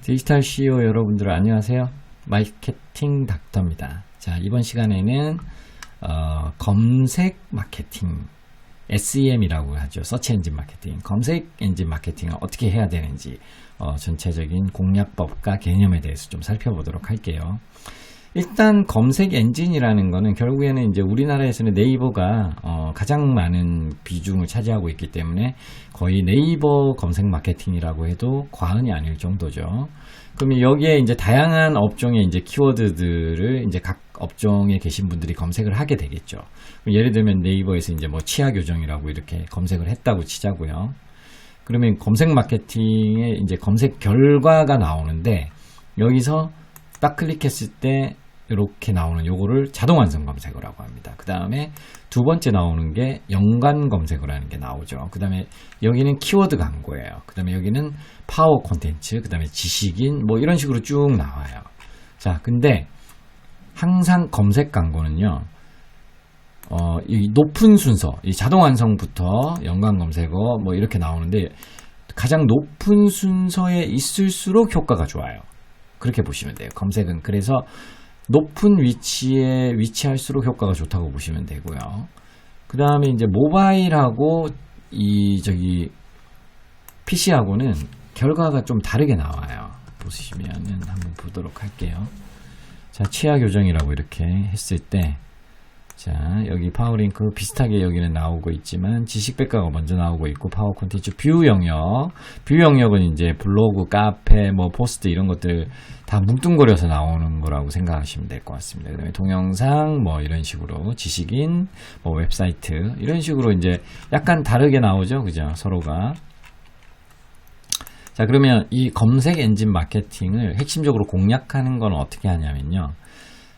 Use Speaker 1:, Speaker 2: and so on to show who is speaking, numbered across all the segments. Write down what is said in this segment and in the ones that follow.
Speaker 1: 디지털 CEO 여러분들 안녕하세요. 마케팅 닥터입니다. 자, 이번 시간에는 검색 마케팅, SEM이라고 하죠. 서치 엔진 마케팅. 검색 엔진 마케팅을 어떻게 해야 되는지 전체적인 공략법과 개념에 대해서 좀 살펴보도록 할게요. 일단 검색 엔진이라는 거는 결국에는 이제 우리나라에서는 네이버가 가장 많은 비중을 차지하고 있기 때문에 거의 네이버 검색 마케팅이라고 해도 과언이 아닐 정도죠. 그러면 여기에 이제 다양한 업종의 이제 키워드들을 이제 각 업종에 계신 분들이 검색을 하게 되겠죠. 예를 들면 네이버에서 이제 뭐 치아 교정이라고 이렇게 검색을 했다고 치자고요. 그러면 검색 마케팅에 이제 검색 결과가 나오는데 여기서 딱 클릭했을 때 이렇게 나오는 요거를 자동 완성 검색어라고 합니다. 그 다음에 두 번째 나오는 게 연관 검색어라는 게 나오죠. 그 다음에 여기는 키워드 광고예요. 그 다음에 여기는 파워 콘텐츠, 그 다음에 지식인, 뭐 이런 식으로 쭉 나와요. 자, 근데 항상 검색 광고는요, 이 높은 순서, 이 자동 완성부터 연관 검색어 뭐 이렇게 나오는데 가장 높은 순서에 있을수록 효과가 좋아요. 그렇게 보시면 돼요. 검색은 그래서 높은 위치에 위치할수록 효과가 좋다고 보시면 되고요. 그 다음에 이제 모바일하고 PC하고는 결과가 좀 다르게 나와요. 보시면은 한번 보도록 할게요. 자, 치아 교정이라고 이렇게 했을 때, 자, 여기 파워링크 비슷하게 여기는 나오고 있지만 지식백과가 먼저 나오고 있고 파워 콘텐츠 뷰 영역은 이제 블로그, 카페, 뭐 포스트 이런 것들 다 뭉뚱거려서 나오는 거라고 생각하시면 될 것 같습니다. 그다음에 동영상 뭐 이런 식으로 지식인, 뭐 웹사이트 이런 식으로 이제 약간 다르게 나오죠, 그죠? 서로가. 자, 그러면 이 검색 엔진 마케팅을 핵심적으로 공략하는 건 어떻게 하냐면요.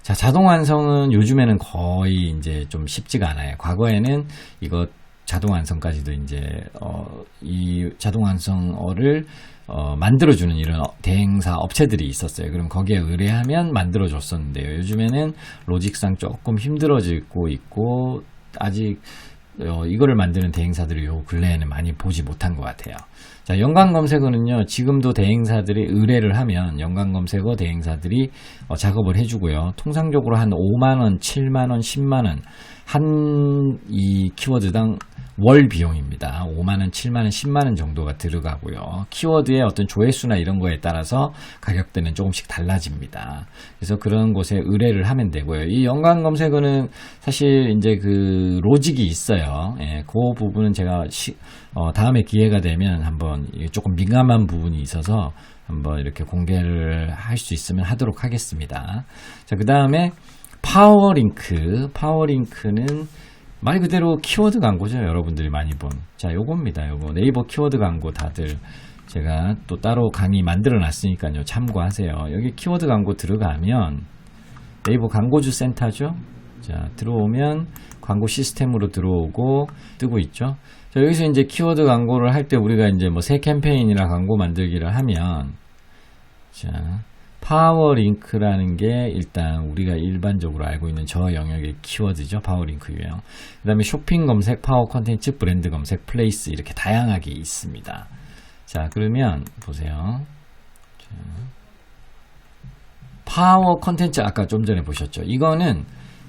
Speaker 1: 자, 자동 완성은 요즘에는 거의 이제 좀 쉽지가 않아요. 과거에는 이거 자동 완성까지도 이제 이 자동 완성어를 만들어주는 이런 대행사 업체들이 있었어요. 그럼 거기에 의뢰하면 만들어줬었는데요. 요즘에는 로직상 조금 힘들어지고 있고 아직 이거를 만드는 대행사들이 요 근래에는 많이 보지 못한 것 같아요. 자, 연관 검색어는요, 지금도 대행사들이 의뢰를 하면 연관 검색어 대행사들이 작업을 해주고요. 통상적으로 한 5만원, 7만원, 10만원 한 이 키워드당 월 비용입니다. 5만원, 7만원, 10만원 정도가 들어가고요. 키워드의 어떤 조회수나 이런 거에 따라서 가격대는 조금씩 달라집니다. 그래서 그런 곳에 의뢰를 하면 되고요. 이 연관 검색어는 사실 이제 그 로직이 있어요. 예, 그 부분은 제가 다음에 기회가 되면 한번 조금 민감한 부분이 있어서 한번 이렇게 공개를 할 수 있으면 하도록 하겠습니다. 자, 그 다음에 파워링크는 말 그대로 키워드 광고죠. 여러분들이 많이 본. 자, 요겁니다. 요거 네이버 키워드 광고 다들 제가 또 따로 강의 만들어 놨으니까요. 참고하세요. 여기 키워드 광고 들어가면 네이버 광고주 센터죠. 자, 들어오면 광고 시스템으로 들어오고 뜨고 있죠. 자, 여기서 이제 키워드 광고를 할 때 우리가 이제 뭐 새 캠페인이나 광고 만들기를 하면, 자, 파워링크라는 게 일단 우리가 일반적으로 알고 있는 저 영역의 키워드죠. 파워링크 유형. 그 다음에 쇼핑 검색, 파워 콘텐츠, 브랜드 검색, 플레이스 이렇게 다양하게 있습니다. 자, 그러면 보세요. 자, 파워 콘텐츠 아까 좀 전에 보셨죠. 이거는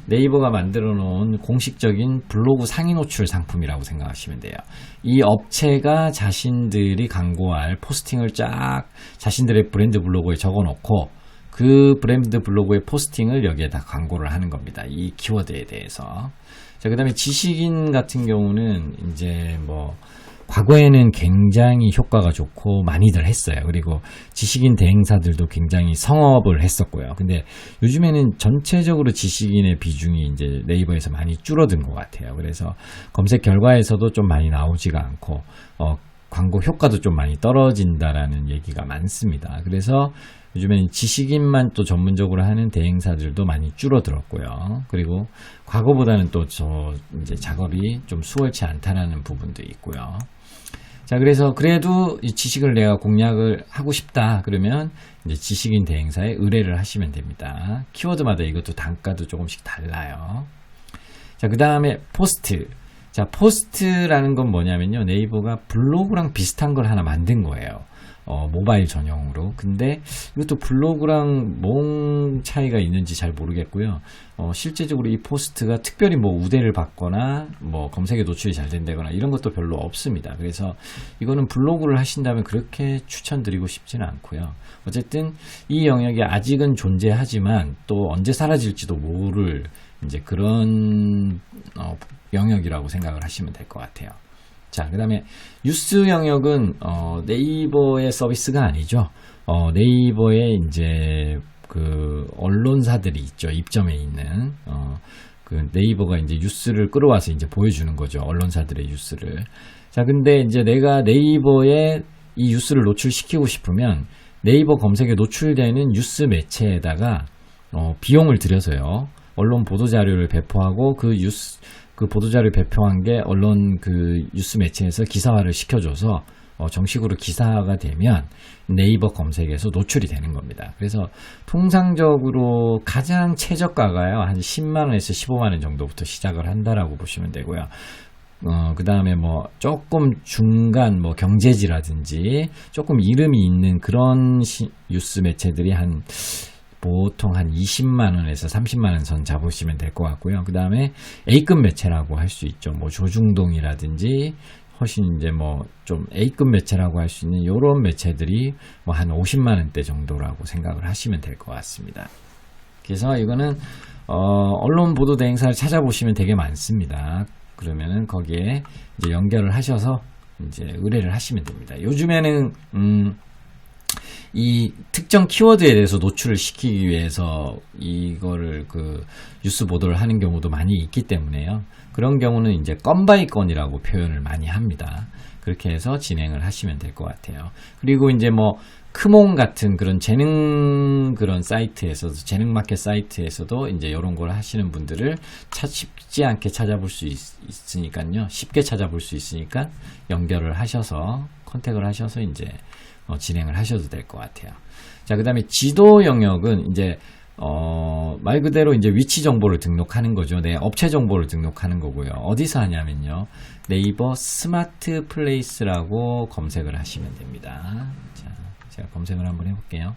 Speaker 1: 네이버가 만들어 놓은 공식적인 블로그 상위 노출 상품이라고 생각하시면 돼요. 이 업체가 자신들이 광고할 포스팅을 쫙 자신들의 브랜드 블로그에 적어 놓고 그 브랜드 블로그의 포스팅을 여기에다 광고를 하는 겁니다. 이 키워드에 대해서. 자, 그 다음에 지식인 같은 경우는 이제 뭐 과거에는 굉장히 효과가 좋고 많이들 했어요. 그리고 지식인 대행사들도 굉장히 성업을 했었고요. 근데 요즘에는 전체적으로 지식인의 비중이 이제 네이버에서 많이 줄어든 것 같아요. 그래서 검색 결과에서도 좀 많이 나오지가 않고 광고 효과도 좀 많이 떨어진다라는 얘기가 많습니다. 그래서 요즘엔 지식인만 또 전문적으로 하는 대행사들도 많이 줄어들었고요. 그리고 과거보다는 또 이제 작업이 좀 수월치 않다라는 부분도 있고요. 자, 그래서 그래도 이 지식을 내가 공략을 하고 싶다 그러면 이제 지식인 대행사에 의뢰를 하시면 됩니다. 키워드마다 이것도 단가도 조금씩 달라요. 자, 그 다음에 포스트. 자, 포스트라는 건 뭐냐면요, 네이버가 블로그랑 비슷한 걸 하나 만든 거예요. 모바일 전용으로. 근데 이것도 블로그랑 뭔 차이가 있는지 잘 모르겠고요. 실제적으로 이 포스트가 특별히 뭐 우대를 받거나 뭐 검색에 노출이 잘 된다거나 이런 것도 별로 없습니다. 그래서 이거는 블로그를 하신다면 그렇게 추천드리고 싶지는 않고요. 어쨌든 이 영역이 아직은 존재하지만 또 언제 사라질지도 모를 이제 그런 영역이라고 생각을 하시면 될 것 같아요. 자, 그 다음에 뉴스 영역은 네이버의 서비스가 아니죠. 네이버에 이제 그 언론사들이 있죠. 입점해 있는 그 네이버가 이제 뉴스를 끌어와서 이제 보여주는 거죠. 언론사들의 뉴스를. 자, 근데 이제 내가 네이버에 이 뉴스를 노출시키고 싶으면 네이버 검색에 노출되는 뉴스 매체에다가 비용을 들여서요. 언론 보도자료를 배포하고 그 보도자료 배포한 게 언론 그 뉴스 매체에서 기사화를 시켜줘서 정식으로 기사화가 되면 네이버 검색에서 노출이 되는 겁니다. 그래서 통상적으로 가장 최저가가요, 한 10만원에서 15만원 정도부터 시작을 한다라고 보시면 되고요. 그 다음에 뭐 조금 중간 뭐 경제지라든지 조금 이름이 있는 그런 뉴스 매체들이 보통 한 20만원에서 30만원 선 잡으시면 될 것 같고요. 그 다음에 A급 매체라고 할 수 있죠. 뭐 조중동이라든지 훨씬 이제 뭐 좀 A급 매체라고 할 수 있는 이런 매체들이 뭐 한 50만원대 정도라고 생각을 하시면 될 것 같습니다. 그래서 이거는 언론 보도 대행사를 찾아보시면 되게 많습니다. 그러면은 거기에 이제 연결을 하셔서 이제 의뢰를 하시면 됩니다. 요즘에는 이 특정 키워드에 대해서 노출을 시키기 위해서 이거를 그 뉴스 보도를 하는 경우도 많이 있기 때문에요. 그런 경우는 이제 건 바이 건이라고 표현을 많이 합니다. 그렇게 해서 진행을 하시면 될 것 같아요. 그리고 이제 뭐 크몽 같은 그런 재능 그런 사이트에서도, 재능 마켓 사이트에서도 이제 이런 걸 하시는 분들을 쉽지 않게 찾아볼 수 있으니까요. 쉽게 찾아볼 수 있으니까 연결을 하셔서 컨택을 하셔서 이제 진행을 하셔도 될 것 같아요. 자, 그 다음에 지도 영역은 이제 말 그대로 이제 위치 정보를 등록하는 거죠. 내 업체 정보를 등록하는 거고요. 어디서 하냐면요, 네이버 스마트 플레이스라고 검색을 하시면 됩니다. 자, 제가 검색을 한번 해볼게요.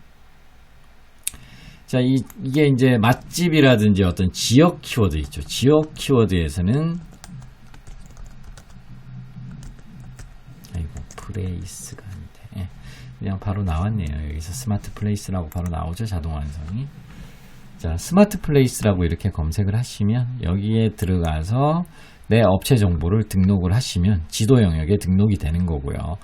Speaker 1: 자, 이게 이제 맛집이라든지 어떤 지역 키워드 있죠. 지역 키워드에서는 플레이스가 아닌데, 그냥 바로 나왔네요. 여기서 스마트 플레이스라고 바로 나오죠. 자동 완성이. 자, 스마트 플레이스라고 이렇게 검색을 하시면 여기에 들어가서 내 업체 정보를 등록을 하시면 지도 영역에 등록이 되는 거고요.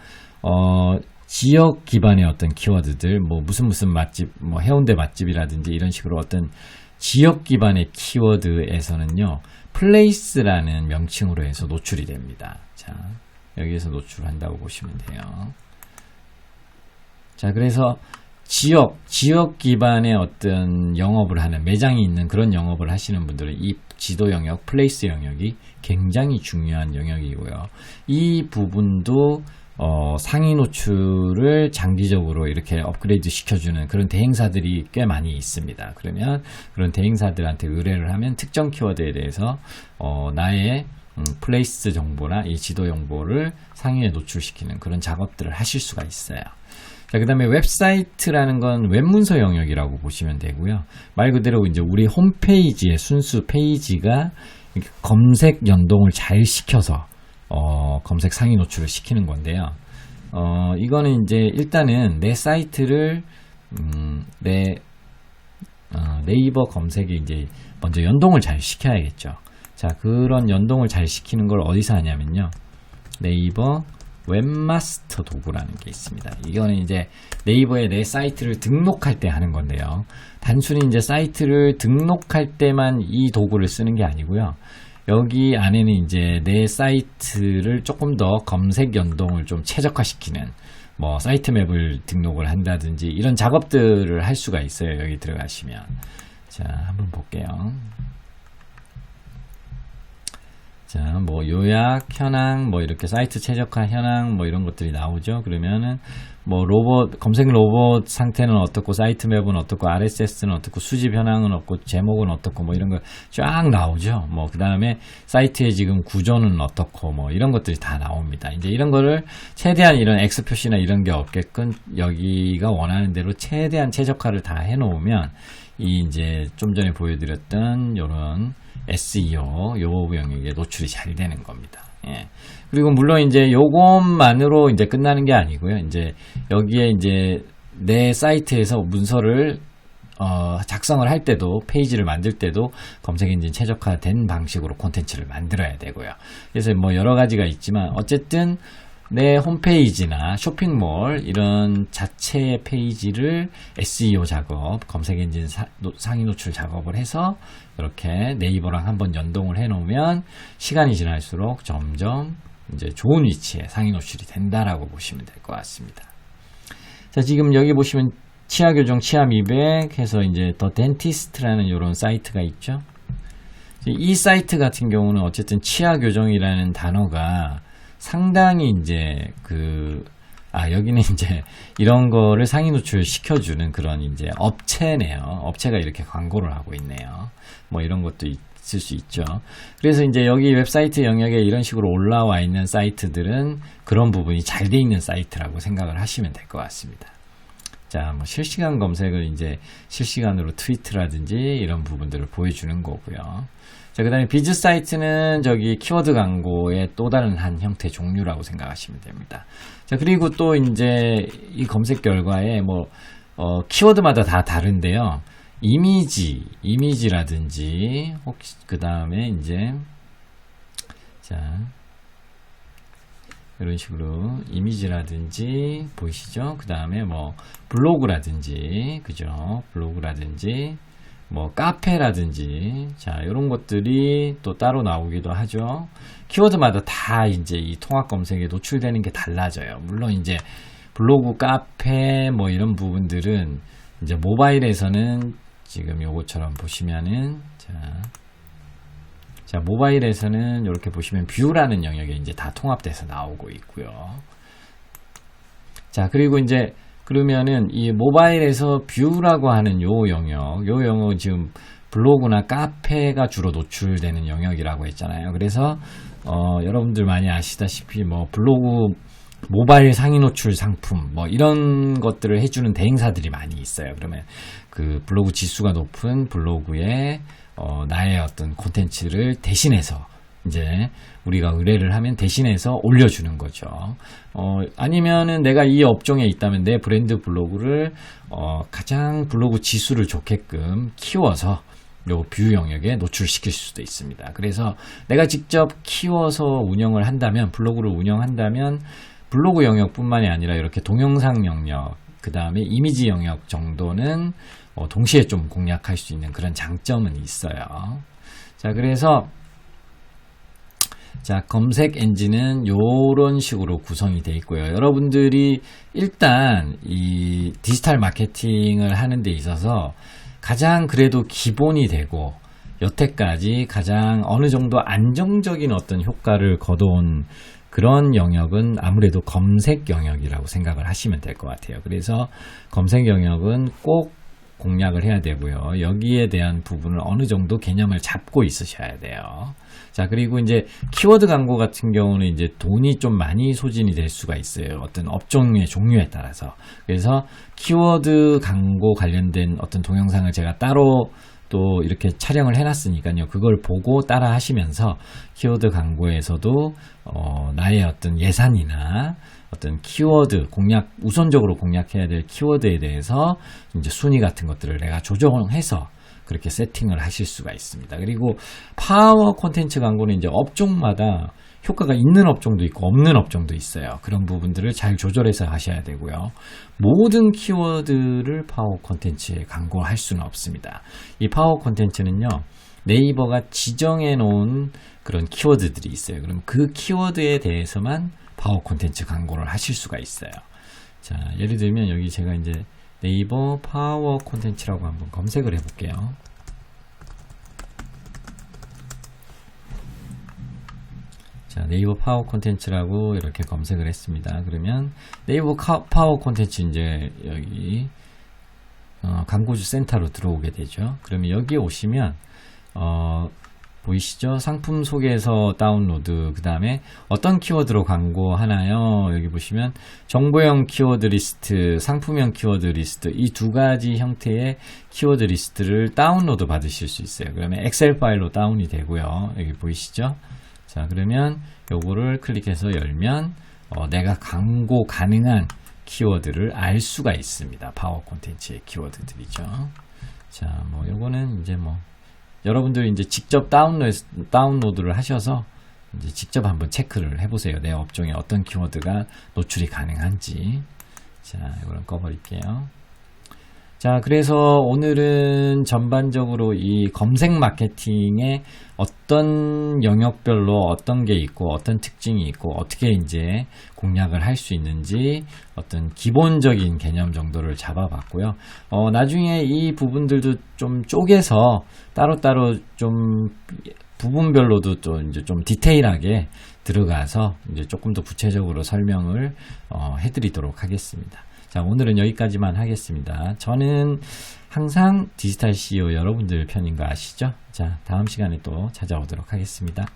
Speaker 1: 지역 기반의 어떤 키워드들, 뭐 무슨 맛집, 뭐 해운대 맛집이라든지 이런 식으로 어떤 지역 기반의 키워드에서는요, 플레이스라는 명칭으로 해서 노출이 됩니다. 자, 여기에서 노출한다고 보시면 돼요. 자, 그래서 지역 기반의 어떤 영업을 하는, 매장이 있는 그런 영업을 하시는 분들은 이 지도 영역, 플레이스 영역이 굉장히 중요한 영역이고요. 이 부분도 상위 노출을 장기적으로 이렇게 업그레이드 시켜주는 그런 대행사들이 꽤 많이 있습니다. 그러면 그런 대행사들한테 의뢰를 하면 특정 키워드에 대해서 나의 플레이스 정보나 이 지도 정보를 상위에 노출시키는 그런 작업들을 하실 수가 있어요. 자, 그 다음에 웹사이트라는 건 웹문서 영역이라고 보시면 되고요. 말 그대로 이제 우리 홈페이지의 순수 페이지가 검색 연동을 잘 시켜서 검색 상위 노출을 시키는 건데요. 이거는 이제 일단은 내 사이트를 네이버 검색에 이제 먼저 연동을 잘 시켜야겠죠. 자, 그런 연동을 잘 시키는 걸 어디서 하냐면요, 네이버 웹마스터 도구라는 게 있습니다. 이거는 이제 네이버에 내 사이트를 등록할 때 하는 건데요. 단순히 이제 사이트를 등록할 때만 이 도구를 쓰는 게 아니고요. 여기 안에는 이제 내 사이트를 조금 더 검색 연동을 좀 최적화시키는, 뭐 사이트 맵을 등록을 한다든지 이런 작업들을 할 수가 있어요. 여기 들어가시면. 자, 한번 볼게요. 자, 뭐 요약, 현황, 뭐 이렇게 사이트 최적화 현황, 뭐 이런 것들이 나오죠. 그러면은 뭐 로봇 검색 로봇 상태는 어떻고 사이트 맵은 어떻고 RSS는 어떻고 수집 현황은 어떻고 제목은 어떻고 뭐 이런 거 쫙 나오죠. 뭐 그다음에 사이트의 지금 구조는 어떻고 뭐 이런 것들이 다 나옵니다. 이제 이런 거를 최대한 이런 X 표시나 이런 게 없게끔 여기가 원하는 대로 최대한 최적화를 다 해 놓으면 이 이제 좀 전에 보여드렸던 요런 SEO 요 영역에 노출이 잘 되는 겁니다. 예. 그리고 물론 이제 요것만으로 이제 끝나는 게 아니고요. 이제 여기에 이제 내 사이트에서 문서를 작성을 할 때도 페이지를 만들 때도 검색 엔진 최적화된 방식으로 콘텐츠를 만들어야 되고요. 그래서 뭐 여러 가지가 있지만 어쨌든 내 홈페이지나 쇼핑몰 이런 자체 페이지를 SEO 작업, 검색 엔진 상위 노출 작업을 해서 이렇게 네이버랑 한번 연동을 해 놓으면 시간이 지날수록 점점 이제 좋은 위치에 상위 노출이 된다라고 보시면 될 것 같습니다. 자, 지금 여기 보시면 치아 교정, 치아 미백 해서 이제 더 덴티스트라는 이런 사이트가 있죠. 이 사이트 같은 경우는 어쨌든 치아 교정이라는 단어가 상당히 이제 여기는 이제 이런 거를 상위 노출 시켜주는 그런 이제 업체네요. 업체가 이렇게 광고를 하고 있네요. 뭐 이런 것도 있을 수 있죠. 그래서 이제 여기 웹사이트 영역에 이런 식으로 올라와 있는 사이트들은 그런 부분이 잘 돼 있는 사이트라고 생각을 하시면 될 것 같습니다. 자, 뭐 실시간 검색을 이제 실시간으로 트위트라든지 이런 부분들을 보여주는 거고요. 자, 그 다음에 비즈 사이트는 저기 키워드 광고의 또 다른 한 형태 종류라고 생각하시면 됩니다. 자, 그리고 또 이제 이 검색 결과에 키워드마다 다 다른데요. 이미지라든지, 혹시, 그 다음에 이제, 자, 이런 식으로 이미지라든지, 보이시죠? 그 다음에 블로그라든지, 그죠? 블로그라든지, 카페라든지, 자, 이런 것들이 또 따로 나오기도 하죠. 키워드마다 다 이제 이 통합 검색에 노출되는 게 달라져요. 물론 이제 블로그, 카페, 이런 부분들은 이제 모바일에서는 지금 요것처럼 보시면은, 자, 모바일에서는 이렇게 보시면 뷰라는 영역에 이제 다 통합돼서 나오고 있고요. 자, 그리고 이제 그러면은 이 모바일에서 뷰라고 하는 요 영역은 지금 블로그나 카페가 주로 노출되는 영역이라고 했잖아요. 그래서 여러분들 많이 아시다시피 블로그 모바일 상위 노출 상품 이런 것들을 해주는 대행사들이 많이 있어요. 그러면 그 블로그 지수가 높은 블로그에 나의 어떤 콘텐츠를 대신해서 이제 우리가 의뢰를 하면 대신해서 올려주는 거죠. 아니면은 내가 이 업종에 있다면 내 브랜드 블로그를 가장 블로그 지수를 좋게끔 키워서 요 뷰 영역에 노출시킬 수도 있습니다. 그래서 내가 직접 키워서 운영을 한다면, 블로그를 운영한다면 블로그 영역뿐만이 아니라 이렇게 동영상 영역, 그 다음에 이미지 영역 정도는 동시에 좀 공략할 수 있는 그런 장점은 있어요. 자, 그래서 자, 검색 엔진은 요런 식으로 구성이 되어 있고요. 여러분들이 일단 이 디지털 마케팅을 하는 데 있어서 가장 그래도 기본이 되고 여태까지 가장 어느 정도 안정적인 어떤 효과를 거둬온 그런 영역은 아무래도 검색 영역이라고 생각을 하시면 될 것 같아요. 그래서 검색 영역은 꼭 공략을 해야 되고요. 여기에 대한 부분을 어느 정도 개념을 잡고 있으셔야 돼요. 자, 그리고 이제 키워드 광고 같은 경우는 이제 돈이 좀 많이 소진이 될 수가 있어요. 어떤 업종의 종류에 따라서. 그래서 키워드 광고 관련된 어떤 동영상을 제가 따로 또 이렇게 촬영을 해놨으니까요. 그걸 보고 따라 하시면서 키워드 광고에서도 나의 어떤 예산이나 어떤 키워드 우선적으로 공략해야 될 키워드에 대해서 이제 순위 같은 것들을 내가 조정해서 그렇게 세팅을 하실 수가 있습니다. 그리고 파워 콘텐츠 광고는 이제 업종마다 효과가 있는 업종도 있고 없는 업종도 있어요. 그런 부분들을 잘 조절해서 하셔야 되고요. 모든 키워드를 파워 콘텐츠에 광고할 수는 없습니다. 이 파워 콘텐츠는요, 네이버가 지정해 놓은 그런 키워드들이 있어요. 그럼 그 키워드에 대해서만 파워 콘텐츠 광고를 하실 수가 있어요. 자, 예를 들면 여기 제가 이제 네이버 파워 콘텐츠라고 한번 검색을 해볼게요. 자, 자, 네이버 파워 콘텐츠라고 이렇게 검색을 했습니다. 그러면 네이버 파워 콘텐츠 이제 여기 광고주 센터로 들어오게 되죠. 그러면 여기에 오시면 보이시죠? 상품 소개서 다운로드, 그 다음에 어떤 키워드로 광고하나요? 여기 보시면 정보형 키워드 리스트, 상품형 키워드 리스트, 이 두 가지 형태의 키워드 리스트를 다운로드 받으실 수 있어요. 그러면 엑셀 파일로 다운이 되고요. 여기 보이시죠? 자, 그러면 요거를 클릭해서 열면 내가 광고 가능한 키워드를 알 수가 있습니다. 파워 콘텐츠의 키워드들이죠. 자, 뭐 요거는 이제 뭐 여러분들 이제 직접 다운로드를 하셔서 이제 직접 한번 체크를 해보세요. 내 업종에 어떤 키워드가 노출이 가능한지. 자, 이거는 꺼버릴게요. 자, 그래서 오늘은 전반적으로 이 검색 마케팅에 어떤 영역별로 어떤 게 있고 어떤 특징이 있고 어떻게 이제 공략을 할 수 있는지 어떤 기본적인 개념 정도를 잡아봤고요. 나중에 이 부분들도 좀 쪼개서 따로따로 좀 부분별로도 또 이제 좀 디테일하게 들어가서 이제 조금 더 구체적으로 설명을 해드리도록 하겠습니다. 자, 오늘은 여기까지만 하겠습니다. 저는 항상 디지털 CEO 여러분들 편인 거 아시죠? 자, 다음 시간에 또 찾아오도록 하겠습니다.